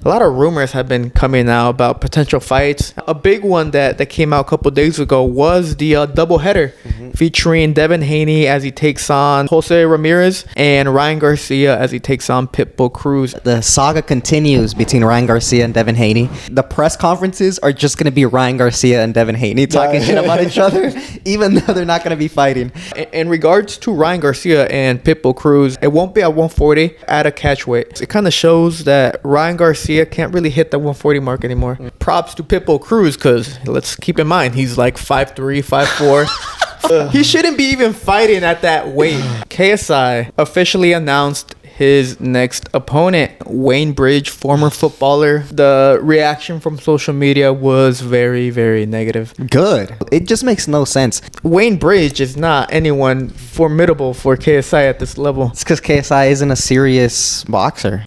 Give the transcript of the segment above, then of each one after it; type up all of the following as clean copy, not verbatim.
a lot of rumors have been coming out about potential fights. A big one that came out a couple days ago was the doubleheader featuring Devin Haney as he takes on Jose Ramirez and Ryan Garcia as he takes on Pitbull Cruz. The saga continues between Ryan Garcia and Devin Haney. The press conferences are just going to be Ryan Garcia and Devin Haney talking shit about each other, even though they're not going to be fighting. In regards to Ryan Garcia and Pitbull Cruz, it won't be at 140 at a catch weight. It kind of shows that Ryan Garcia can't really hit the 140 mark anymore. Props to Pitbull Cruz, because let's keep in mind, he's like 5'3", 5'4". He shouldn't be even fighting at that weight. KSI officially announced his next opponent, Wayne Bridge, former footballer. The reaction from social media was very, very negative. Good. It just makes no sense. Wayne Bridge is not anyone formidable for KSI at this level. It's because KSI isn't a serious boxer.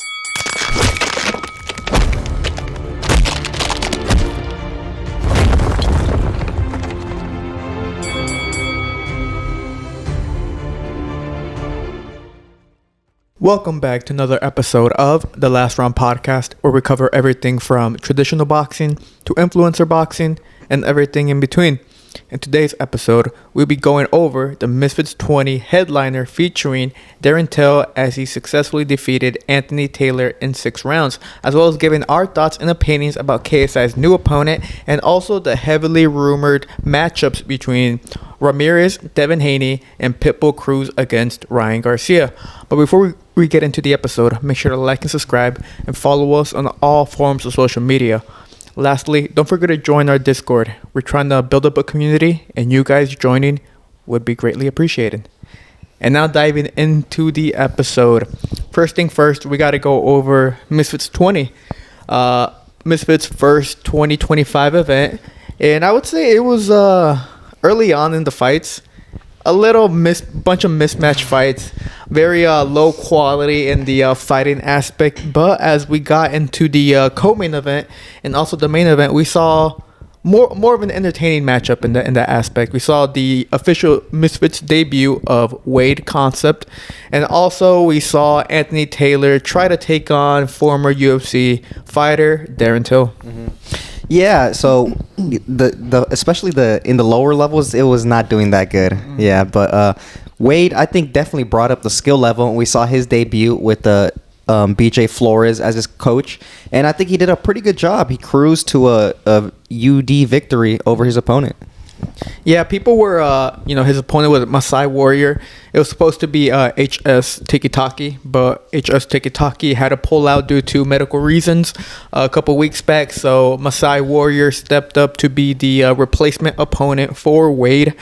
Welcome back to another episode of The Last Round Podcast, where we cover everything from traditional boxing to influencer boxing and everything in between. In today's episode, we'll be going over the Misfits 20 headliner featuring Darren Till as he successfully defeated Anthony Taylor in 6 rounds, as well as giving our thoughts and opinions about KSI's new opponent and also the heavily rumored matchups between Ramirez, Devin Haney, and Pitbull Cruz against Ryan Garcia. But before we get into the episode, make sure to like and subscribe and follow us on all forms of social media. Lastly, don't forget to join our Discord. We're trying to build up a community, and you guys joining would be greatly appreciated. And now diving into the episode. First thing first, we got to go over Misfits 20. Misfits' first 2025 event. And I would say it was early on in the fights. A little bunch of mismatched fights, very low quality in the fighting aspect. But as we got into the co-main event and also the main event, we saw more of an entertaining matchup in that aspect. We saw the official Misfits debut of Wade Concept, and also we saw Anthony Taylor try to take on former UFC fighter Darren Till. Yeah, so the especially in the lower levels, it was not doing that good. Yeah, but Wade, I think, definitely brought up the skill level, and we saw his debut with the BJ Flores as his coach, and I think he did a pretty good job. He cruised to a UD victory over his opponent. Yeah, people were, his opponent was Masai Warrior. It was supposed to be HS Tiki-Taki, but HS Tiki-Taki had to pull out due to medical reasons a couple weeks back. So Masai Warrior stepped up to be the replacement opponent for Wade.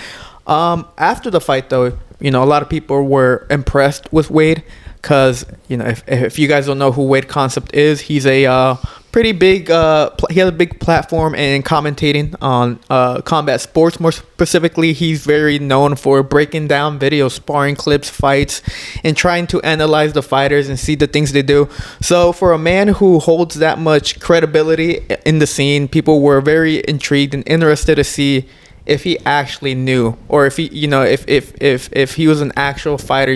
After the fight, though, a lot of people were impressed with Wade because, if you guys don't know who Wade Concept is, he's a pretty big, he has a big platform in commentating on combat sports. More specifically, he's very known for breaking down videos, sparring clips, fights, and trying to analyze the fighters and see the things they do. So for a man who holds that much credibility in the scene, people were very intrigued and interested to see if he actually knew, or if he, if he was an actual fighter,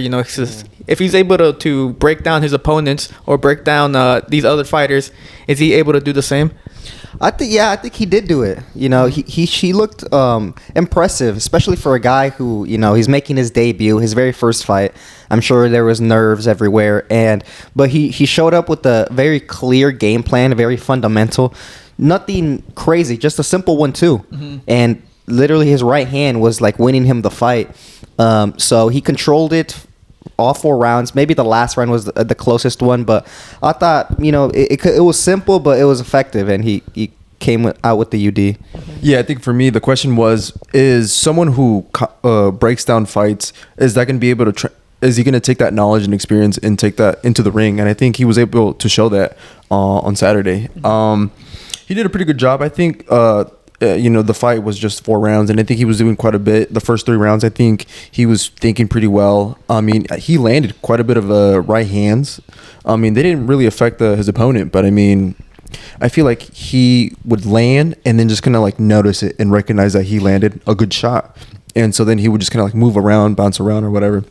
if he's able to break down his opponents or break down these other fighters, is he able to do the same? I think he did do it. He looked impressive, especially for a guy who, he's making his debut, his very first fight. I'm sure there was nerves everywhere, but he showed up with a very clear game plan, very fundamental, nothing crazy, just a simple one too, and literally his right hand was like winning him the fight. So he controlled all 4 rounds. Maybe the last round was the closest one, but I thought, it was simple, but it was effective, and he came out with the UD. Yeah, I think for me, the question is someone who breaks down fights, is that going to be able to is he going to take that knowledge and experience and take that into the ring? And I think he was able to show that on Saturday. He did a pretty good job. I think the fight was just 4 rounds, and I think he was doing quite a bit. The first 3 rounds, I think he was thinking pretty well. I mean, he landed quite a bit of right hands. I mean, they didn't really affect his opponent, but I mean, I feel like he would land and then just kind of like notice it and recognize that he landed a good shot. And so then he would just kind of like move around, bounce around or whatever.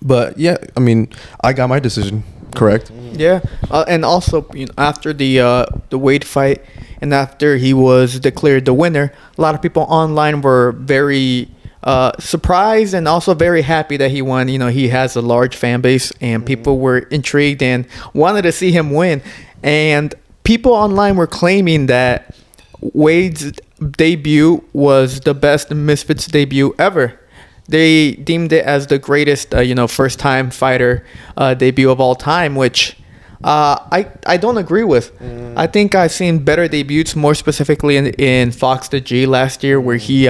But yeah, I mean, I got my decision. correct? Yeah, and also after the Wade fight, and after he was declared the winner, a lot of people online were very surprised and also very happy that he won. He has a large fan base, and people were intrigued and wanted to see him win. And people online were claiming that Wade's debut was the best Misfits debut ever. They deemed it as the greatest, first-time fighter debut of all time, which I don't agree with. I think I've seen better debuts, more specifically in Fox the G last year, where he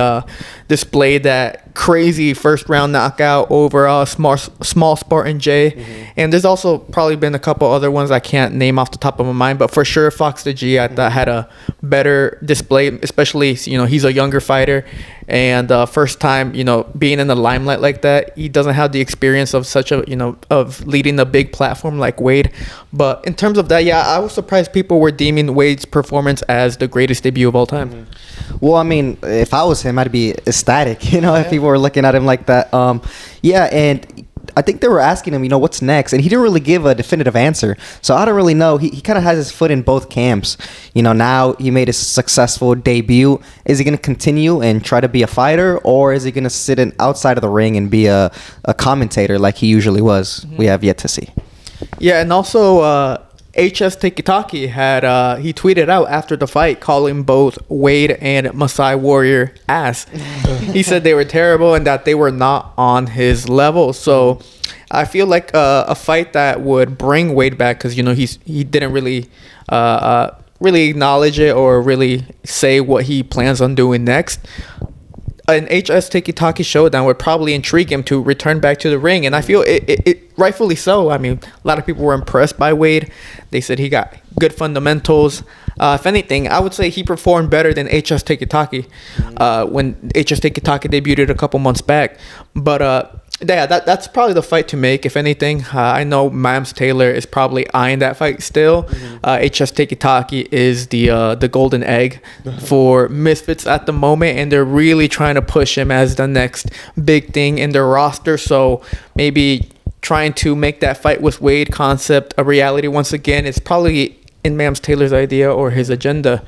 displayed that crazy first-round knockout over small Spartan J. And there's also probably been a couple other ones I can't name off the top of my mind, but for sure Fox the G I thought had a better display, especially he's a younger fighter, and first time being in the limelight like that. He doesn't have the experience of such a of leading a big platform like Wade. But in terms of that, yeah, I was surprised people were deeming Wade's performance as the greatest debut of all time. Well, I mean, if I was him, I'd be ecstatic, if people were looking at him like that. Yeah, and I think they were asking him, what's next? And he didn't really give a definitive answer. So I don't really know. He kind of has his foot in both camps. Now he made a successful debut. Is he going to continue and try to be a fighter, or is he going to sit outside of the ring and be a commentator like he usually was? We have yet to see. Yeah, and also HS Tiki-Taki had he tweeted out after the fight calling both Wade and Masai Warrior ass. He said they were terrible and that they were not on his level. So I feel like a fight that would bring Wade back, because he didn't really really acknowledge it or really say what he plans on doing next. An HS Tiki-Taki showdown would probably intrigue him to return back to the ring, and I feel it rightfully so. I mean, a lot of people were impressed by Wade. They said he got good fundamentals. If anything, I would say he performed better than HS Tiki-Taki when HS Tiki-Taki debuted a couple months back. But yeah, that's probably the fight to make, if anything. I know Mams Taylor is probably eyeing that fight still. HS Tiki-Taki is the golden egg for Misfits at the moment, and they're really trying to push him as the next big thing in their roster. So maybe trying to make that fight with Wade concept a reality once again. It's probably in Mams Taylor's idea or his agenda.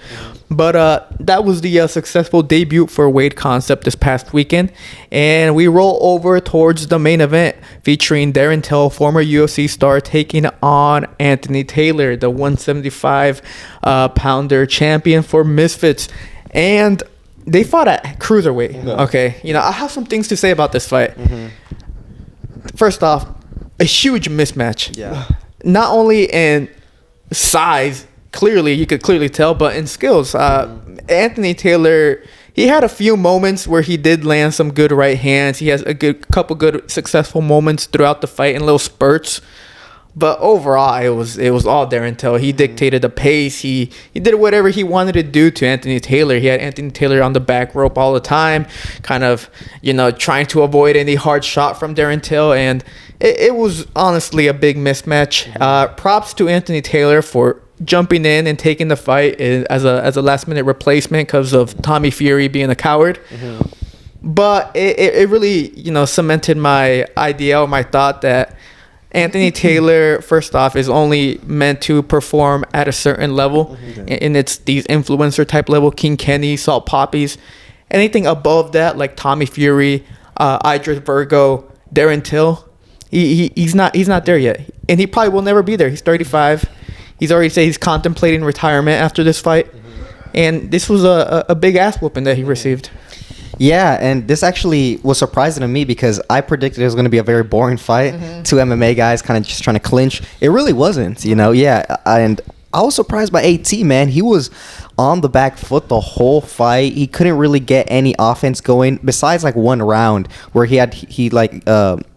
But that was the successful debut for Wade Concept this past weekend. And we roll over towards the main event, featuring Darren Till, former UFC star, taking on Anthony Taylor, the 175-pounder champion for Misfits. And they fought at cruiserweight. No. Okay, I have some things to say about this fight. First off, a huge mismatch. Yeah. Not only in size, you could clearly tell, but in skills. Anthony Taylor, he had a few moments where he did land some good right hands. He has a couple good successful moments throughout the fight in little spurts. But overall, it was all Darren Till. He dictated the pace. He did whatever he wanted to do to Anthony Taylor. He had Anthony Taylor on the back rope all the time, kind of, trying to avoid any hard shot from Darren Till. And it was honestly a big mismatch. Props to Anthony Taylor for jumping in and taking the fight as a last-minute replacement because of Tommy Fury being a coward. But it really, cemented my idea or my thought that Anthony Taylor, first off, is only meant to perform at a certain level, and it's these influencer type level, King Kenny, Salt Poppies. Anything above that, like Tommy Fury, Idris Virgo, Darren Till, he's not there yet, and he probably will never be there. He's 35. He's already said he's contemplating retirement after this fight, and this was a big ass whooping that he received. Yeah, and this actually was surprising to me because I predicted it was going to be a very boring fight. Two MMA guys kind of just trying to clinch. It really wasn't, Yeah, and I was surprised by AT, man. He was on the back foot the whole fight. He couldn't really get any offense going besides like one round where he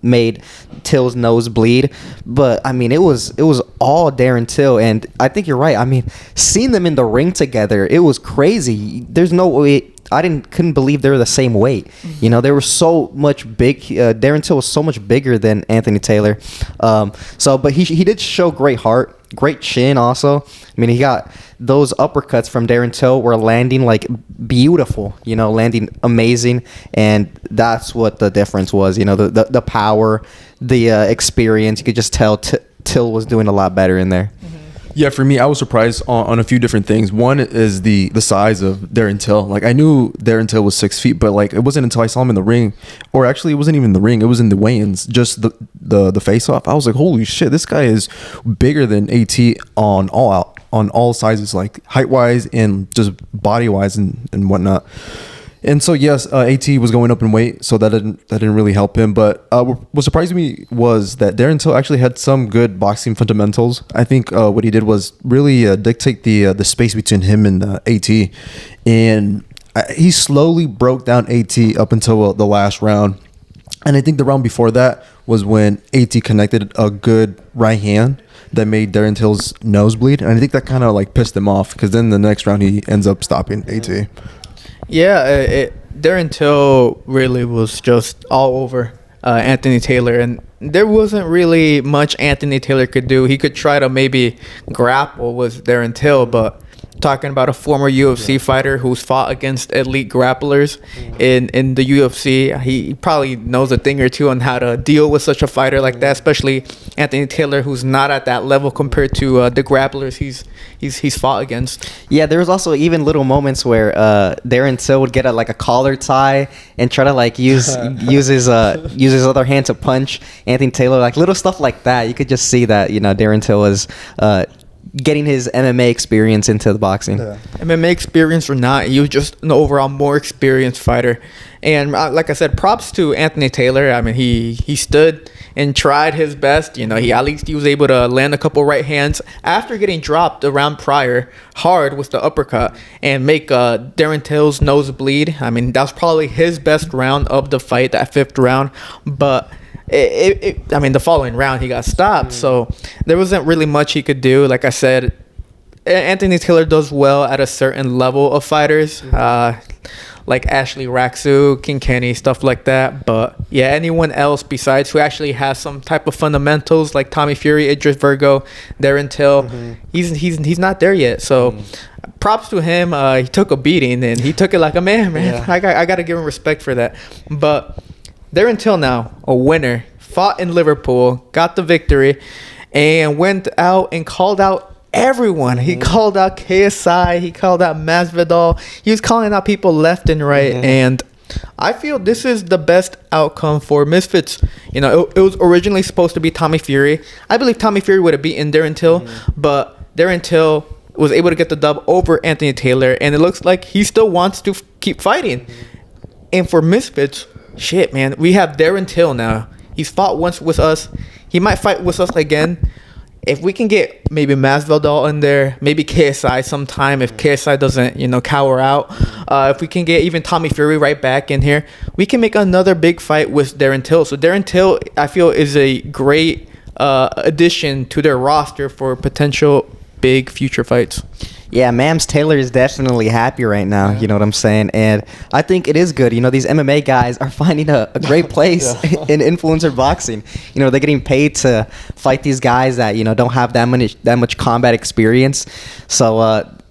made Till's nose bleed. But I mean, it was all Darren Till, and I think you're right. I mean, seeing them in the ring together, it was crazy. There's no way. Couldn't believe they were the same weight. They were so much big. Darren Till was so much bigger than Anthony Taylor. But he did show great heart. great chin also. I mean, he got those uppercuts from Darren Till were landing like beautiful, landing amazing. And that's what the difference was, the power, the experience. You could just tell Till was doing a lot better in there. Yeah, for me, I was surprised on a few different things. One is the size of Darren Till. Like, I knew Darren Till was 6 feet, but like it wasn't until I saw him in the ring, or actually it wasn't even in the ring, it was in the weigh-ins, just the face off. I was like, holy shit, this guy is bigger than AT on all sizes, like height wise and just body wise and whatnot. And so yes, AT was going up in weight, so that didn't really help him. But what surprised me was that Darren Till actually had some good boxing fundamentals. I think what he did was really dictate the space between him and AT, and he slowly broke down AT up until the last round. And I think the round before that was when AT connected a good right hand that made Darren Till's nose bleed, and I think that kind of like pissed him off, because then the next round he ends up stopping AT. Yeah, Darren Till really was just all over Anthony Taylor, and there wasn't really much Anthony Taylor could do. He could try to maybe grapple with Darren Till, but talking about a former UFC fighter who's fought against elite grapplers in the UFC, he probably knows a thing or two on how to deal with such a fighter like that, especially Anthony Taylor, who's not at that level compared to the grapplers he's fought against. Yeah, there was also even little moments where Darren Till would get a collar tie and try to like use his other hand to punch Anthony Taylor, like little stuff like that. You could just see that Darren Till was getting his MMA experience into the boxing. Yeah. MMA experience or not, he was just an overall more experienced fighter. And like I said, props to Anthony Taylor. I mean, he stood and tried his best. He was able to land a couple right hands after getting dropped the round prior hard with the uppercut and make Darren Till's nose bleed. I mean, that was probably his best round of the fight, that 5th round. But the following round he got stopped, so there wasn't really much he could do. Like I said, Anthony Taylor does well at a certain level of fighters, like Ashley Raxu, King Kenny, stuff like that. But yeah, anyone else besides who actually has some type of fundamentals, like Tommy Fury, Idris Virgo, Darren Till, he's not there yet. So props to him. He took a beating and he took it like a man. Yeah. I got to give him respect for that. But Darren Till now, a winner, fought in Liverpool, got the victory, and went out and called out everyone. He called out KSI, he called out Masvidal, he was calling out people left and right, and I feel this is the best outcome for Misfits. It was originally supposed to be Tommy Fury. I believe Tommy Fury would have beaten Darren Till, but Darren Till was able to get the dub over Anthony Taylor, and it looks like he still wants to keep fighting. And for Misfits, shit, man, we have Darren Till now. He's fought once with us. He might fight with us again. If we can get maybe Masvidal in there, maybe KSI sometime, if KSI doesn't, cower out. If we can get even Tommy Fury right back in here, we can make another big fight with Darren Till. So Darren Till, I feel, is a great addition to their roster for potential big future fights. Yeah, Mams Taylor is definitely happy right now. You know what I'm saying? And I think it is good. These MMA guys are finding a great place in influencer boxing. They're getting paid to fight these guys that, don't have that much combat experience. So,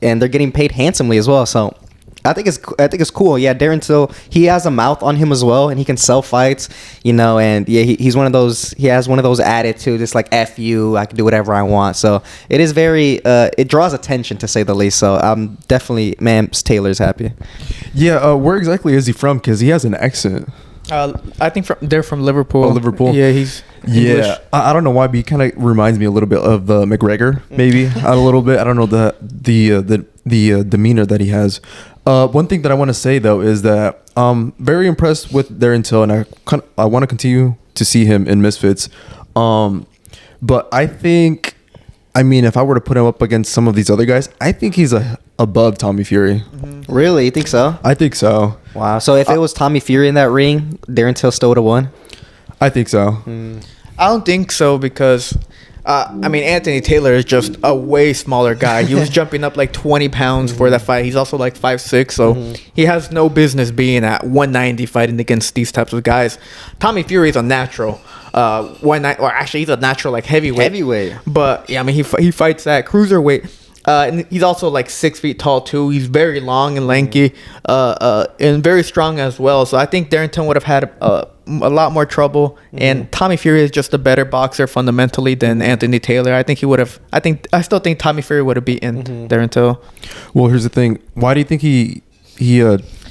and they're getting paid handsomely as well. So I think it's cool. Yeah, Darren Till, he has a mouth on him as well, and he can sell fights, and yeah, he's one of those. He has one of those attitudes. It's like F you, I can do whatever I want. So it is very. It draws attention, to say the least. So I'm definitely, Mams Taylor's happy. Yeah, where exactly is he from? Because he has an accent. I think they're from Liverpool. Oh, Liverpool. Yeah, he's English. Yeah. I don't know why, but he kind of reminds me a little bit of McGregor, maybe a little bit. I don't know the demeanor that he has. One thing that I want to say though is that I'm very impressed with Darren Till, and I want to continue to see him in Misfits. But I think, if I were to put him up against some of these other guys, I think he's above Tommy Fury. Really? You think so? I think so. Wow. So if it was Tommy Fury in that ring, Darren Till still would have won? I think so. I don't think so, because I mean, Anthony Taylor is just a way smaller guy. He was jumping up like 20 pounds for that fight. He's also like 5'6", so he has no business being at 190 fighting against these types of guys. Tommy Fury is a natural. He's a natural like heavyweight. But yeah, I mean, he fights at cruiserweight. And he's also like 6 feet tall too. He's very long and lanky, and very strong as well. So I think Darren Till would have had a lot more trouble. And Tommy Fury is just a better boxer fundamentally than Anthony Taylor. I think he would have. I still think Tommy Fury would have beaten Darren Till. Well, here's the thing. Why do you think he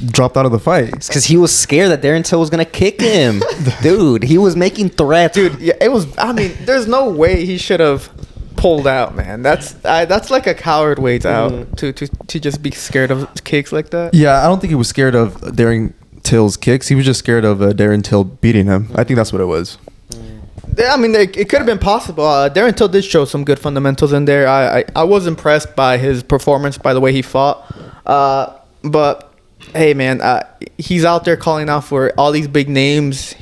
dropped out of the fight? It's because he was scared that Darren Till was gonna kick him. Dude, he was making threats. Dude, yeah, it was. I mean, there's no way he should have pulled out, man. That's like a coward waits out to just be scared of kicks like that. Yeah, I don't think he was scared of Darren Till's kicks. He was just scared of Darren Till beating him. I think that's what it was. I mean, it could have been possible. Darren Till did show some good fundamentals in there. I was impressed by his performance, by the way he fought. But hey, man, he's out there calling out for all these big names.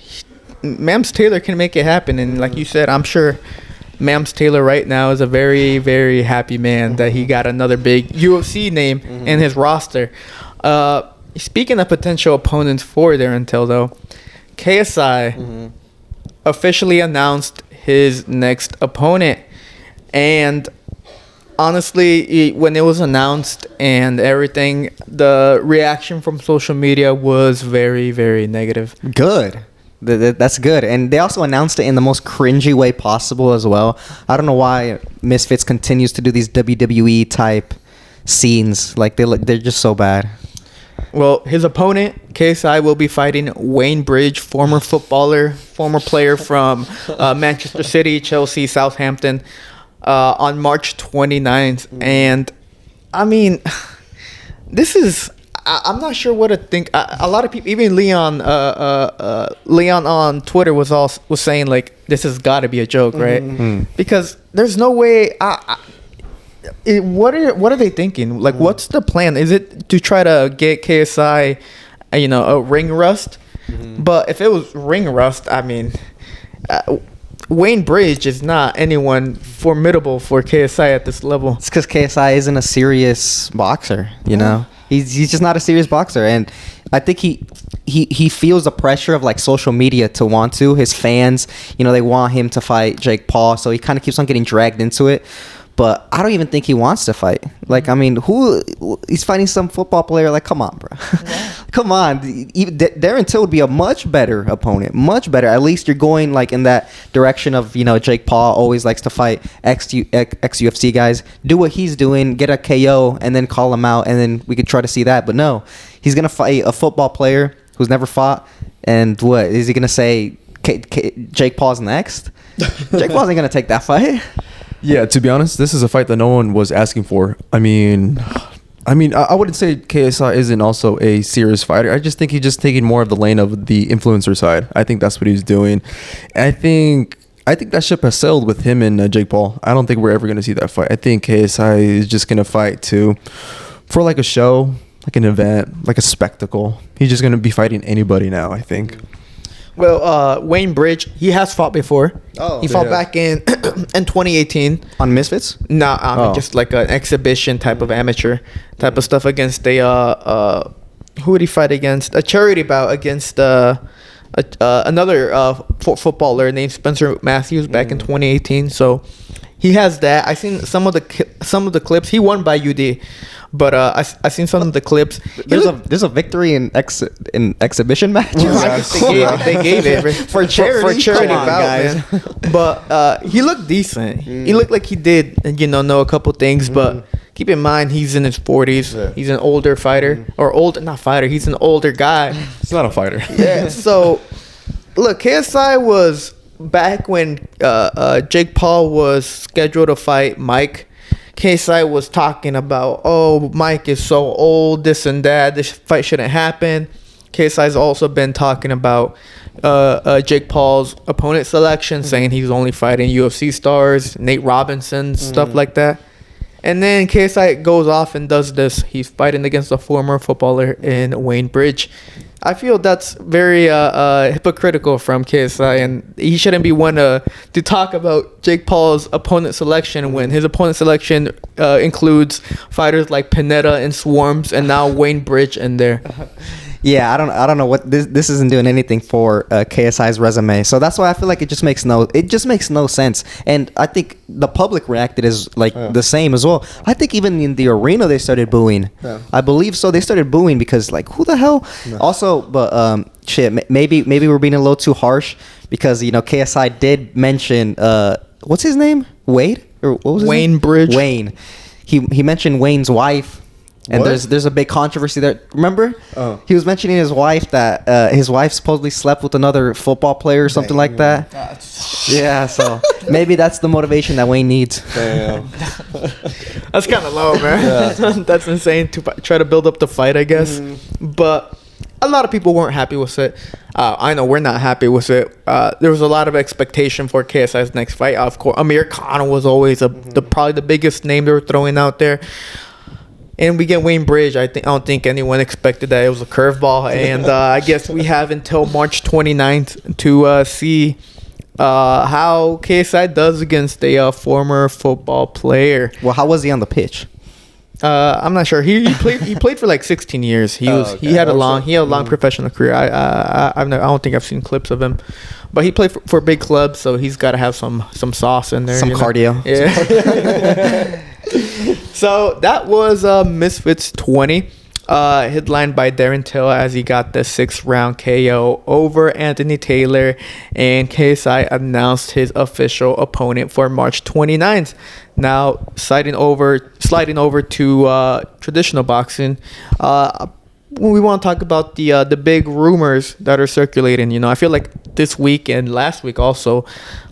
Mams Taylor can make it happen, and like you said, I'm sure Mams Taylor right now is a very, very happy man that he got another big UFC name in his roster. Speaking of potential opponents for Darren Till, though, KSI officially announced his next opponent. And honestly, when it was announced and everything, the reaction from social media was very, very negative. Good. That's good. And they also announced it in the most cringy way possible as well. I don't know why Misfits continues to do these WWE type scenes. Like they're just so bad. Well, his opponent, KSI, will be fighting Wayne Bridge, former footballer, former player from Manchester City, Chelsea, Southampton, on March 29th. And I mean, this is... I'm not sure what to think. A lot of people, even Leon on Twitter was saying like, this has got to be a joke, right? Because there's no way. What are they thinking? Like, what's the plan? Is it to try to get KSI, a ring rust? But if it was ring rust, I mean, Wayne Bridge is not anyone formidable for KSI at this level. It's because KSI isn't a serious boxer, you know? He's just not a serious boxer, and I think he feels the pressure of like social media to want to. His fans, they want him to fight Jake Paul, so he kind of keeps on getting dragged into it. But I don't even think he wants to fight. Like, I mean, he's fighting some football player? Like, come on, bro. Yeah. Come on. Darren Till would be a much better opponent. Much better. At least you're going, like, in that direction of, Jake Paul always likes to fight ex-UFC guys. Do what he's doing, get a KO, and then call him out, and then we could try to see that. But no, he's going to fight a football player who's never fought. And what? Is he going to say Jake Paul's next? Jake Paul's ain't going to take that fight. Yeah, to be honest, this is a fight that no one was asking for. I mean, I wouldn't say KSI isn't also a serious fighter. I just think he's just taking more of the lane of the influencer side. I think that's what he's doing. And I think that ship has sailed with him and Jake Paul. I don't think we're ever going to see that fight. I think KSI is just going to fight for like a show, like an event, like a spectacle. He's just going to be fighting anybody now, I think. Well, Wayne Bridge, he has fought before. He fought back in 2018 on Misfits. Just like an exhibition type of amateur type of stuff against who would he fight against? A charity bout against another footballer named Spencer Matthews back in 2018. So he has that. I seen some of the clips. He won by UD. But I seen some of the clips. There's a victory in exhibition matches. They gave it for charity. Come on, guys. But he looked decent. He looked like he did, know a couple things. But keep in mind, he's in his 40s. Yeah. He's an older fighter, not fighter. He's an older guy. He's not a fighter. Yeah. So look, KSI was back when Jake Paul was scheduled to fight Mike. KSI was talking about, Mike is so old, this and that. This fight shouldn't happen. KSI's also been talking about Jake Paul's opponent selection, saying he's only fighting UFC stars, Nate Robinson, stuff like that. And then KSI goes off and does this. He's fighting against a former footballer in Wayne Bridge. I feel that's very hypocritical from KSI, and he shouldn't be one to talk about Jake Paul's opponent selection when his opponent selection includes fighters like Pineda and Swarms, and now Wayne Bridge in there. Yeah, I don't know what this isn't doing anything for KSI's resume. So that's why I feel like it just makes no sense. And I think the public reacted as like the same as well. I think even in the arena they started booing. Yeah. I believe so. They started booing because like who the hell? No. Also, but maybe we're being a little too harsh because KSI did mention what's his name? Wade or what was his Wayne name? Bridge. Wayne. He mentioned Wayne's wife. And there's a big controversy there. Remember? Oh. He was mentioning his wife that his wife supposedly slept with another football player or something like that. Yeah, so maybe that's the motivation that Wayne needs. Damn. That's kind of low, man. Yeah. That's insane to try to build up the fight, I guess. But a lot of people weren't happy with it. I know we're not happy with it. There was a lot of expectation for KSI's next fight. Of course, Amir Khan was always probably the biggest name they were throwing out there. And we get Wayne Bridge. I don't think anyone expected that it was a curveball. And I guess we have until March 29th to see how KSI does against a former football player. Well, how was he on the pitch? I'm not sure. He played for like 16 years. He had a long professional career. I don't think I've seen clips of him, but he played for big clubs, so he's got to have some sauce in there. Some cardio. Yeah. So that was Misfits 20, headlined by Darren Till as he got the 6th-round KO over Anthony Taylor, and KSI announced his official opponent for March 29th. Now, sliding over to traditional boxing, we want to talk about the big rumors that are circulating. I feel like this week and last week also,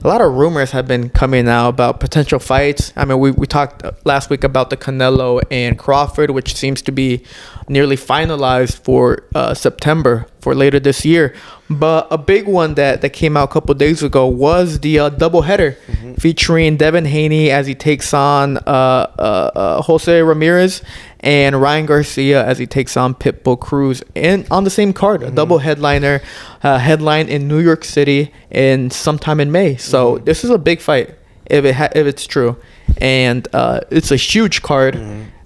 a lot of rumors have been coming out about potential fights. I mean, we talked last week about the Canelo and Crawford, which seems to be nearly finalized for September for later this year. But a big one that came out a couple days ago was the doubleheader featuring Devin Haney as he takes on Jose Ramirez and Ryan Garcia as he takes on Pitbull Cruz. And on the same card, a double headliner, headline in New York City in sometime in May. So this is a big fight if it's true. And it's a huge card.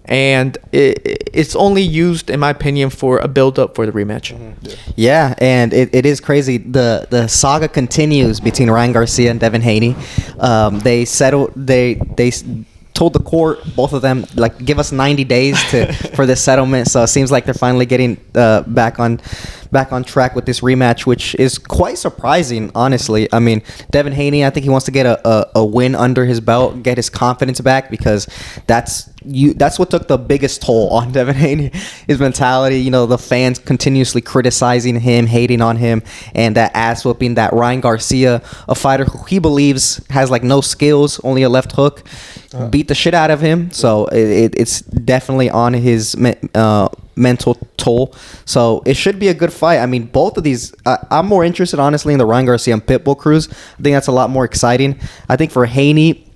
And it's only used, in my opinion, for a build-up for the rematch. Yeah, and it is crazy. The saga continues between Ryan Garcia and Devin Haney. They settled. They told the court, both of them, like, give us 90 days for this settlement. So it seems like they're finally getting back on track with this rematch, which is quite surprising, honestly. I mean, Devin Haney, I think he wants to get a win under his belt, get his confidence back, because that's what took the biggest toll on Devin Haney, his mentality. The fans continuously criticizing him, hating on him, and that ass whooping that Ryan Garcia, a fighter who he believes has like no skills, only a left hook, beat the shit out of him. So it's definitely on his mental toll. So it should be a good fight. I mean, both of these, I'm more interested, honestly, in the Ryan Garcia and Pitbull Cruz. I think that's a lot more exciting. I think for Haney,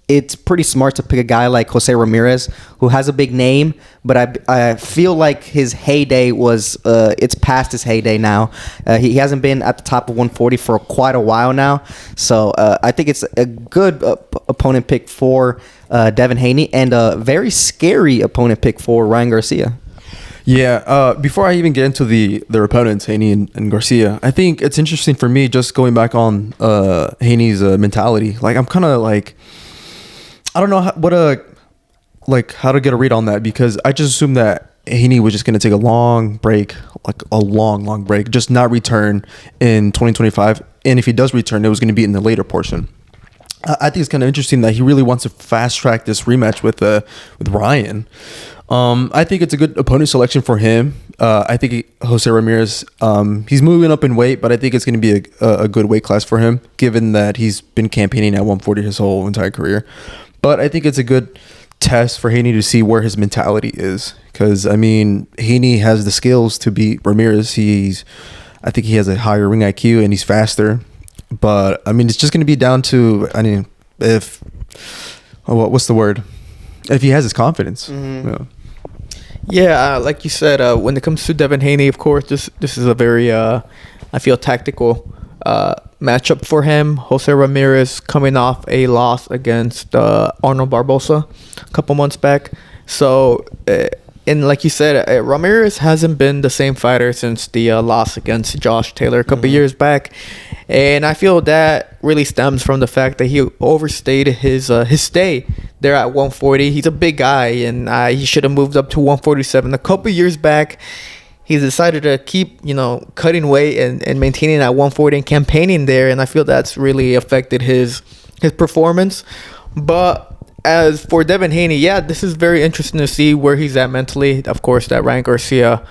it's pretty smart to pick a guy like Jose Ramirez, who has a big name, but I feel like his heyday was, it's past his heyday now. He hasn't been at the top of 140 for quite a while now. So I think it's a good opponent pick for Devin Haney, and a very scary opponent pick for Ryan Garcia. Yeah, before I even get into their opponents, Haney and Garcia, I think it's interesting for me, just going back on Haney's mentality. Like, I'm kind of like, I don't know how to get a read on that, because I just assumed that Haney was just going to take a long break, like a long break, just not return in 2025. And if he does return, it was going to be in the later portion. I think it's kind of interesting that he really wants to fast track this rematch with Ryan. I think it's a good opponent selection for him. I think Jose Ramirez, he's moving up in weight, but I think it's going to be a good weight class for him, given that he's been campaigning at 140 his whole entire career. But I think it's a good test for Haney to see where his mentality is, because I mean, Haney has the skills to beat Ramirez. I think he has a higher ring IQ and he's faster. But I mean, it's just going to be down to, what's the word? if he has his confidence. Yeah, like you said, when it comes to Devin Haney, of course, this is a very, I feel, tactical matchup for him. Jose Ramirez coming off a loss against Arnold Barbosa a couple months back. So, and like you said, Ramirez hasn't been the same fighter since the loss against Josh Taylor a couple years back. And I feel that really stems from the fact that he overstayed his stay there at 140. He's a big guy, and he should have moved up to 147 a couple years back. He's decided to keep, cutting weight and maintaining at 140 and campaigning there, and I feel that's really affected his performance. But as for Devin Haney, yeah, this is very interesting to see where he's at mentally. Of course, that Ryan Garcia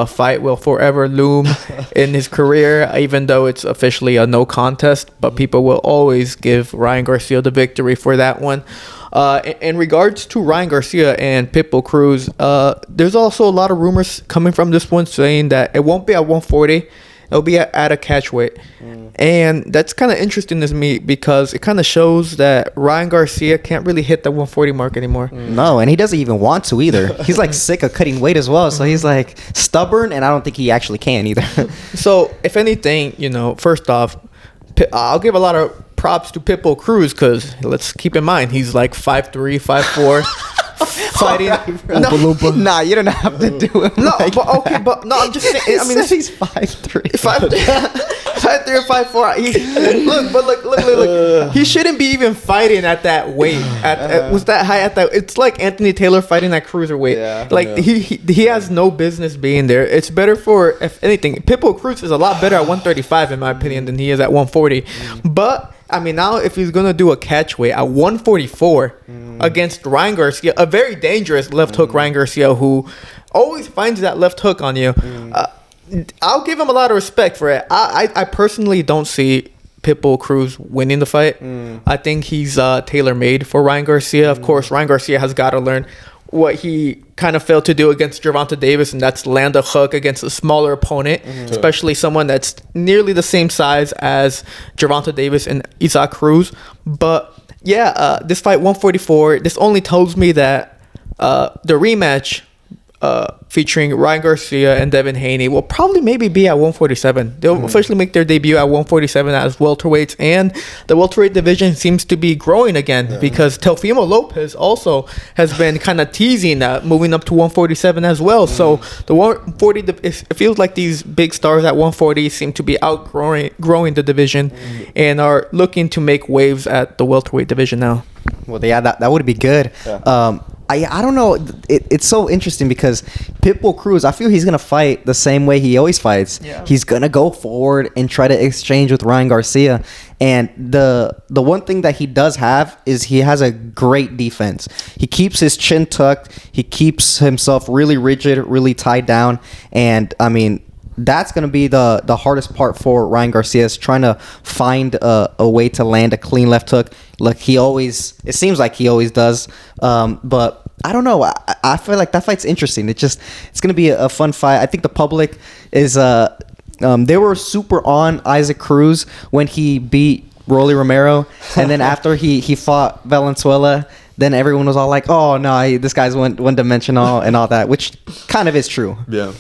fight will forever loom in his career, even though it's officially a no contest. But people will always give Ryan Garcia the victory for that one. In regards to Ryan Garcia and Pitbull Cruz, there's also a lot of rumors coming from this one saying that it won't be at 140. It'll be at a catch weight. And that's kind of interesting to me because it kind of shows that Ryan Garcia can't really hit the 140 mark anymore. No, and he doesn't even want to either. He's like sick of cutting weight as well. So he's like stubborn, and I don't think he actually can either. So if anything, first off, I'll give a lot of props to Pitbull Cruz because let's keep in mind he's like 5'3", 5'4", fighting. Nah, you don't have to do it. No, I'm just saying. I mean, he's 5'3", 5'3" or 5'4". Look. He shouldn't be even fighting at that weight. Was that high at that? It's like Anthony Taylor fighting at cruiserweight. Yeah, he has no business being there. It's better for, if anything, Pitbull Cruz is a lot better at 135 in my opinion than he is at 140. But I mean, now if he's gonna do a catch weight at 144 against Ryan Garcia, a very dangerous left hook Ryan Garcia who always finds that left hook on you. I'll give him a lot of respect for it. I personally don't see Pitbull Cruz winning the fight. I think he's tailor-made for Ryan Garcia. Of course, Ryan Garcia has got to learn what he kind of failed to do against Gervonta Davis, and that's land a hook against a smaller opponent, especially someone that's nearly the same size as Gervonta Davis and Isaac Cruz. But yeah, this fight 144, this only tells me that the rematch featuring Ryan Garcia and Devin Haney will probably maybe be at 147. They'll officially make their debut at 147 as welterweights, and the welterweight division seems to be growing again because Teofimo Lopez also has been kind of teasing moving up to 147 as well. So the 140, it feels like these big stars at 140 seem to be growing the division and are looking to make waves at the welterweight division now. Well, yeah, that would be good. Yeah. I don't know. It's so interesting because Pitbull Cruz, I feel he's going to fight the same way he always fights. Yeah. He's going to go forward and try to exchange with Ryan Garcia. And the one thing that he does have is he has a great defense. He keeps his chin tucked. He keeps himself really rigid, really tied down. And, I mean, that's going to be the hardest part for Ryan Garcia is trying to find a way to land a clean left hook. Like it seems like he always does. But I don't know. I feel like that fight's interesting. It's going to be a fun fight. I think the public is, they were super on Isaac Cruz when he beat Rolly Romero. And then after he fought Valenzuela, then everyone was all like, oh, no, this guy's one-dimensional and all that, which kind of is true. Yeah.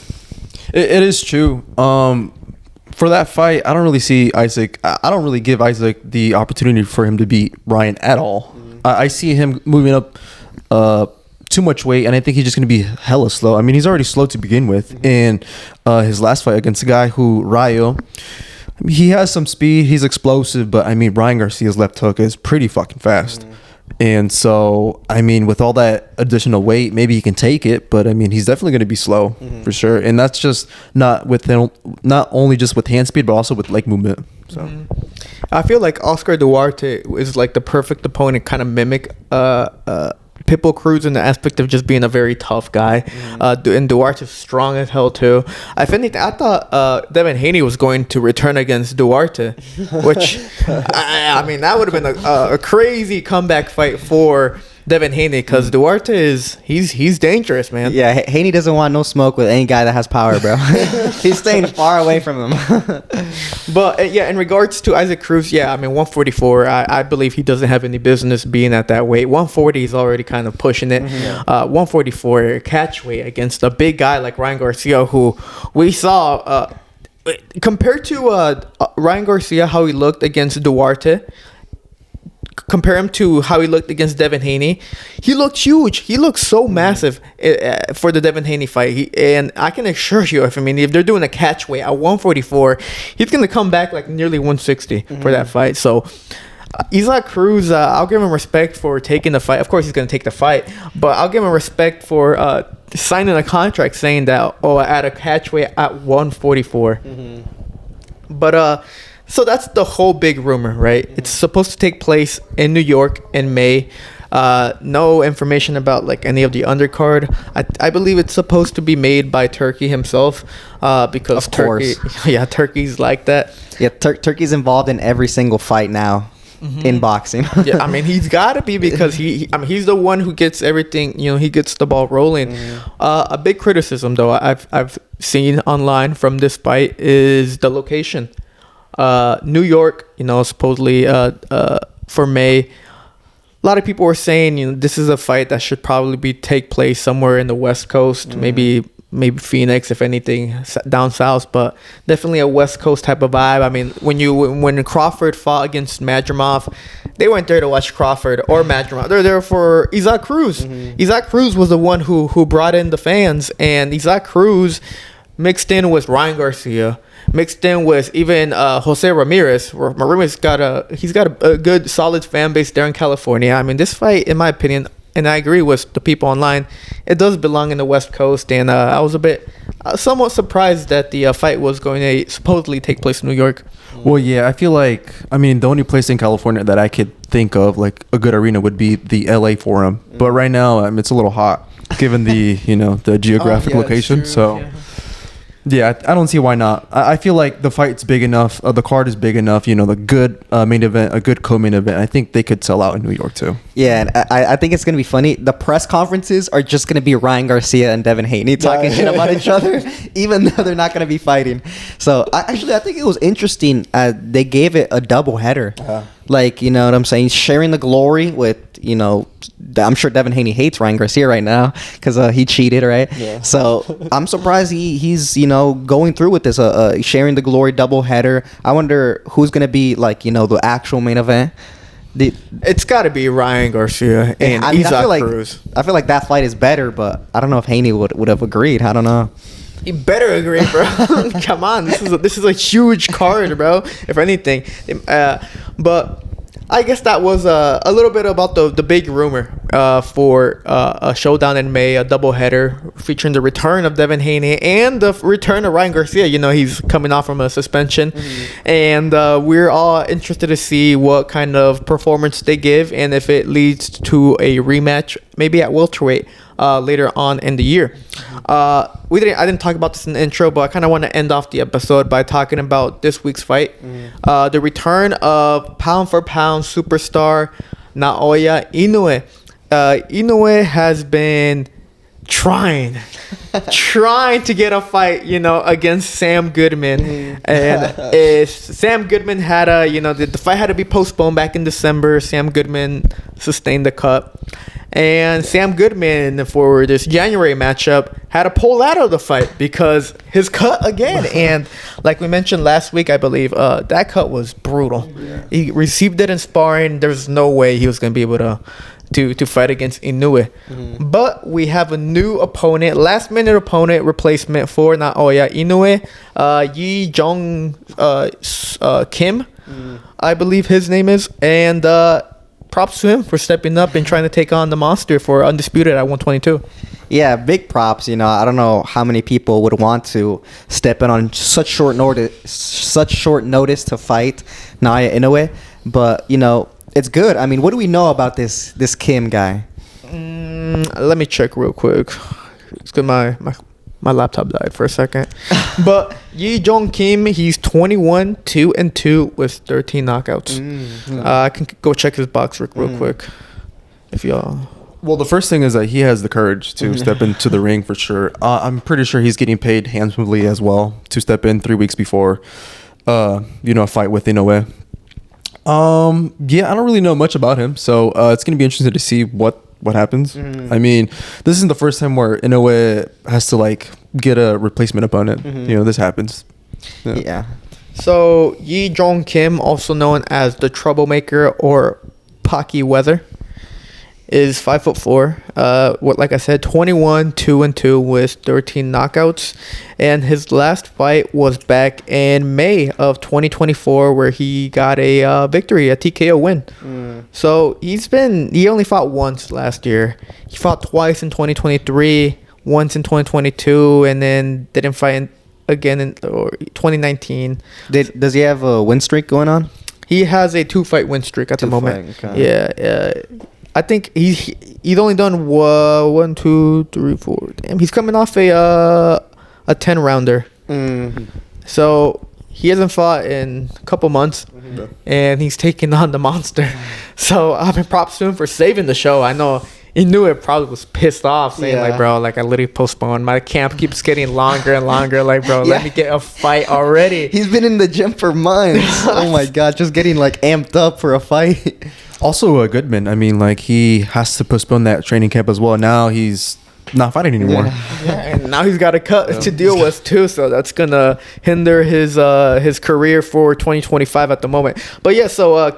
It is true. For that fight, I don't really see Isaac. I don't really give Isaac the opportunity for him to beat Ryan at all. I see him moving up too much weight, and I think he's just going to be hella slow. I mean, he's already slow to begin with. In his last fight against a guy who, Rayo, he has some speed. He's explosive, but I mean, Ryan Garcia's left hook is pretty fucking fast. And so, I mean, with all that additional weight, maybe he can take it, but I mean, he's definitely going to be slow for sure. And that's just not only just with hand speed, but also with leg movement. So, I feel like Oscar Duarte is like the perfect opponent, kind of mimic Pitbull Cruz in the aspect of just being a very tough guy. And Duarte's strong as hell too. If anything, I thought Devin Haney was going to return against Duarte, which I mean that would have been a crazy comeback fight for Devin Haney, because Duarte he's dangerous, man. Yeah, Haney doesn't want no smoke with any guy that has power, bro. He's staying far away from him. But yeah, in regards to Isaac Cruz, yeah, I mean 144, I believe he doesn't have any business being at that weight. 140 is already kind of pushing it. 144 catch weight against a big guy like Ryan Garcia, who we saw compared to Ryan Garcia, how he looked against Duarte. Compare him to how he looked against Devin Haney. He looked huge. He looked so massive for the Devin Haney fight. And I can assure you, if they're doing a catch weight at 144, he's going to come back like nearly 160 for that fight. So Isaac Cruz, I'll give him respect for taking the fight. Of course, he's going to take the fight. But I'll give him respect for signing a contract saying that, at a catch weight at 144. But so that's the whole big rumor, right? It's supposed to take place in New York in May. No information about like any of the undercard. I believe it's supposed to be made by Turkey himself, because Of course. Turkey's like that. Yeah, Turkey's involved in every single fight now in boxing. Yeah, I mean he's got to be, because he's the one who gets everything. He gets the ball rolling. A big criticism though I've seen online from this fight is the location. New York, supposedly for May. A lot of people were saying, this is a fight that should probably take place somewhere in the West Coast, maybe Phoenix, if anything, down south, but definitely a West Coast type of vibe. I mean, when Crawford fought against Madrimov, they weren't there to watch Crawford or Madrimov. They're there for Isaac Cruz. Isaac Cruz was the one who brought in the fans, and Isaac Cruz mixed in with Ryan Garcia, mixed in with even Jose Ramirez. Ramirez got a good solid fan base there in California. I mean, this fight, in my opinion, and I agree with the people online, it does belong in the West Coast. And I was somewhat surprised that the fight was going to supposedly take place in New York. Well, yeah, I feel like, the only place in California that I could think of like a good arena would be the LA Forum. But right now, it's a little hot given the the geographic location. So. Yeah, I don't see why not. I feel like the fight's big enough. The card is big enough. The good main event, a good co-main event. I think they could sell out in New York too. Yeah, and I think it's going to be funny. The press conferences are just going to be Ryan Garcia and Devin Haney talking shit about each other, even though they're not going to be fighting. So, I think it was interesting. They gave it a double header. Like, you know what I'm saying? Sharing the glory with, I'm sure Devin Haney hates Ryan Garcia right now because he cheated, right? Yeah. So I'm surprised he's, going through with this, sharing the glory double header. I wonder who's going to be like, the actual main event. It's got to be Ryan Garcia and Isaac Cruz. I feel like that fight is better, but I don't know if Haney would have agreed. I don't know. You better agree, bro. Come on, this is a huge card, bro. If anything, but I guess that was a little bit about the big rumor for a showdown in May, a doubleheader featuring the return of Devin Haney and the return of Ryan Garcia. He's coming off from a suspension, and we're all interested to see what kind of performance they give and if it leads to a rematch, maybe at welterweight. Later on in the year. I didn't talk about this in the intro, but I kind of want to end off the episode by talking about this week's fight. The return of pound for pound superstar Naoya Inoue. Inoue has been trying to get a fight, against Sam Goodman. And Sam Goodman had the fight had to be postponed back in December. Sam Goodman sustained the cut. And Sam Goodman, for this January matchup, had to pull out of the fight because his cut again. And like we mentioned last week, I believe, that cut was brutal. Yeah. He received it in sparring. There's no way he was going to be able to fight against Inoue. But we have a new opponent, last-minute opponent replacement for Naoya Inoue, Yi Jong Kim, I believe his name is. And props to him for stepping up and trying to take on the monster for undisputed at 122. Yeah, big props. I don't know how many people would want to step in on such short notice to fight Naoya Inoue, but it's good. I mean, what do we know about this Kim guy? Let me check real quick. It's good. My laptop died for a second. But Yi Jong Kim, he's 21, 2-2 with 13 knockouts. I can go check his box real quick if y'all Well, the first thing is that he has the courage to step into the ring for sure. I'm pretty sure he's getting paid handsomely as well to step in 3 weeks before, a fight with Inoue. Yeah, I don't really know much about him, so it's gonna be interesting to see what happens. I mean, this isn't the first time where Inoue has to like get a replacement opponent. This happens. Yeah. So Yi Jong Kim, also known as the Troublemaker or Pocky Weather, is 5'4". Like I said, 21-2-2 with 13 knockouts, and his last fight was back in May of 2024, where he got a victory, a TKO win. So he only fought once last year. He fought twice in 2023, once in 2022, and then didn't fight again in 2019. Does he have a win streak going on? He has a 2-fight win streak at the moment. Okay. Yeah. I think he's only done 1, 2, 3, 4. Damn, he's coming off a 10-rounder. So he hasn't fought in a couple months, and he's taking on the monster. So I've been props to him for saving the show. I know he knew it, probably was pissed off, saying like, bro, like I literally postponed. My camp keeps getting longer and longer. Like, bro, let me get a fight already. He's been in the gym for months. Oh my god, just getting like amped up for a fight. Also, Goodman. I mean, like he has to postpone that training camp as well. Now he's not fighting anymore. And now he's got a cut to deal with too, so that's gonna hinder his career for 2025 at the moment. But yeah, so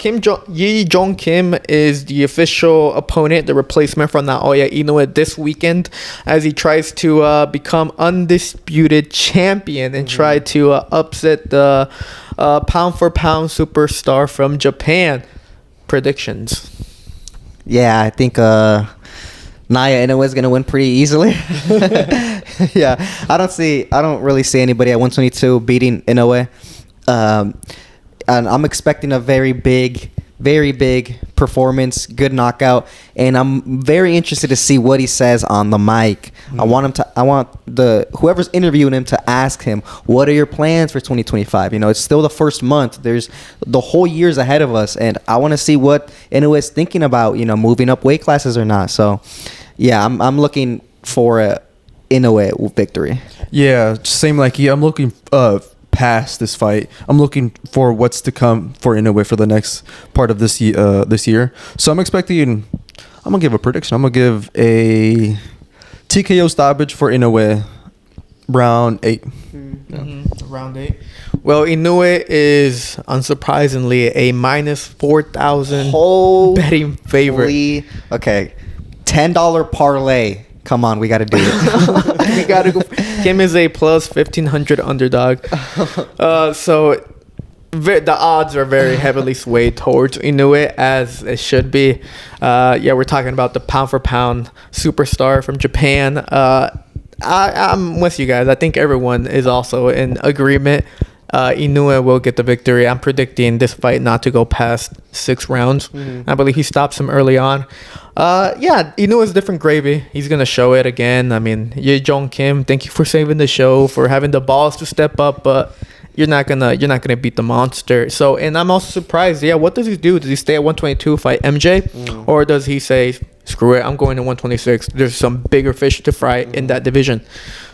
Yi Jong Kim is the official opponent, the replacement from Naoya Inoue this weekend, as he tries to become undisputed champion and try to upset the pound for pound superstar from Japan. Predictions? Yeah, I think Naoya Inoue is gonna win pretty easily. Yeah, I don't really see anybody at 122 beating Inoue, and I'm expecting a very big performance, good knockout, and I'm very interested to see what he says on the mic. I want whoever's interviewing him to ask him, what are your plans for 2025? It's still the first month. There's the whole year's ahead of us, and I want to see what Inoue is thinking about, moving up weight classes or not. So yeah, I'm looking for a Inoue victory. Yeah, same like you. I'm looking past this fight. I'm looking for what's to come for Inoue for the next part of this year. So I'm gonna give a prediction. I'm gonna give a TKO stoppage for Inoue, round 8. Round 8. Well, Inoue is unsurprisingly a minus 4,000 betting favorite. Okay, $10 parlay. Come on, we got to do it. We got to go. Kim is a plus 1,500 underdog. So the odds are very heavily swayed towards Inoue, as it should be. We're talking about the pound for pound superstar from Japan. I'm with you guys. I think everyone is also in agreement. Inoue will get the victory. I'm predicting this fight not to go past 6 rounds. I believe he stops him early on. Inoue is different gravy. He's gonna show it again. I mean, Yi Jong Kim, thank you for saving the show, for having the balls to step up, but you're not gonna beat the monster. So, and I'm also surprised. Yeah, what does he do? Does he stay at 122, fight MJ, or does he say, screw it, I'm going to 126? There's some bigger fish to fry in that division.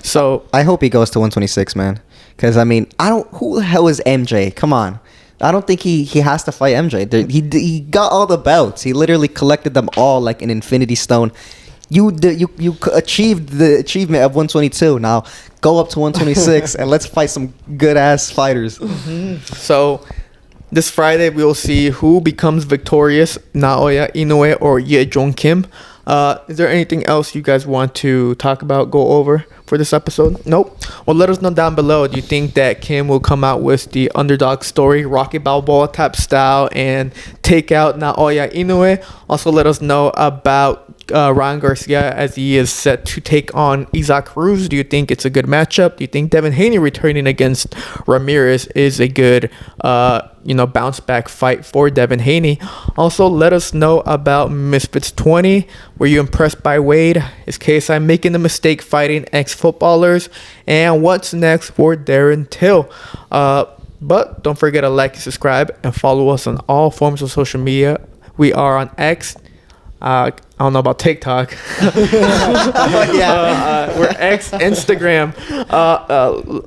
So I hope he goes to 126, man. Because I mean, who the hell is MJ? Come on. I don't think he has to fight MJ. He got all the belts. He literally collected them all like an infinity stone. You achieved the achievement of 122. Now go up to 126 and let's fight some good ass fighters. So this Friday we will see who becomes victorious, Naoya Inoue or Yi Jong Kim. Is there anything else you guys want to talk about, go over for this episode? Nope. Well, let us know down below. Do you think that Kim will come out with the underdog story, Rocky Balboa type style, and take out Naoya Inoue? Also, let us know about Ryan Garcia, as he is set to take on Isaac Cruz. Do you think it's a good matchup? Do you think Devin Haney returning against Ramirez is a good bounce back fight for Devin Haney? Also, let us know about Misfits 20. Were you impressed by Wade? Is KSI making the mistake fighting ex-footballers? And what's next for Darren Till? But don't forget to like and subscribe and follow us on all forms of social media. We are on X, I don't know about TikTok. We're X, Instagram.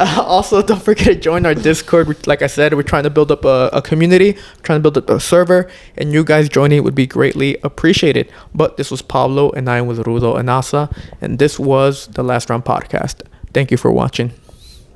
Also, don't forget to join our Discord. Like I said, we're trying to build up a community, trying to build up a server, and you guys joining would be greatly appreciated. But this was Pablo, and I was Rudo and Asa, and this was the Last Round Podcast. Thank you for watching.